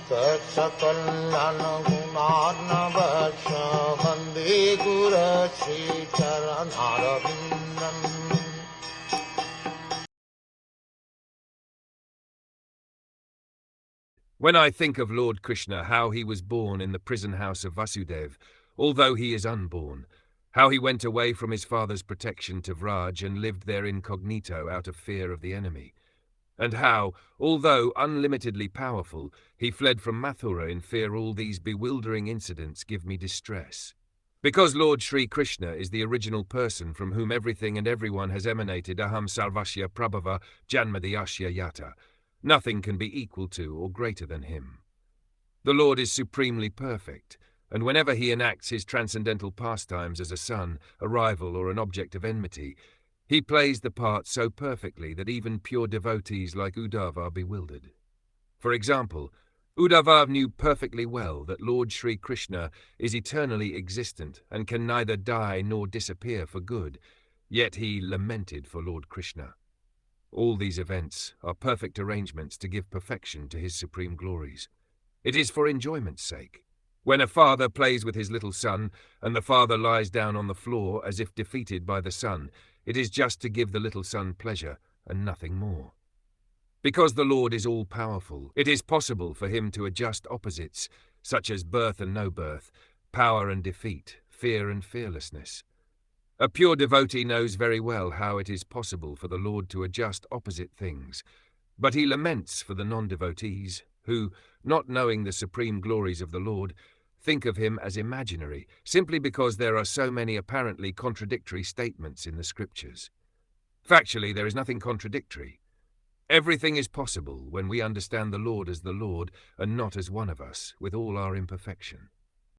Saksakallan gunarnavasya Vande Guru Sri Charanarvindam. When I think of Lord Krishna, how he was born in the prison house of Vasudev, although he is unborn, how he went away from his father's protection to Vraj and lived there incognito out of fear of the enemy, and how, although unlimitedly powerful, he fled from Mathura in fear, all these bewildering incidents give me distress. Because Lord Sri Krishna is the original person from whom everything and everyone has emanated, aham sarvasya prabhava janmadhyasya yata, nothing can be equal to or greater than him. The Lord is supremely perfect, and whenever he enacts his transcendental pastimes as a son, a rival, or an object of enmity, he plays the part so perfectly that even pure devotees like Uddhava are bewildered. For example, Uddhava knew perfectly well that Lord Sri Krishna is eternally existent and can neither die nor disappear for good, yet he lamented for Lord Krishna. All these events are perfect arrangements to give perfection to his supreme glories. It is for enjoyment's sake. When a father plays with his little son, and the father lies down on the floor as if defeated by the son, it is just to give the little son pleasure and nothing more. Because the Lord is all-powerful, it is possible for him to adjust opposites, such as birth and no birth, power and defeat, fear and fearlessness. A pure devotee knows very well how it is possible for the Lord to adjust opposite things, but he laments for the non-devotees who, not knowing the supreme glories of the Lord, think of him as imaginary, simply because there are so many apparently contradictory statements in the scriptures. Factually, there is nothing contradictory. Everything is possible when we understand the Lord as the Lord and not as one of us, with all our imperfection.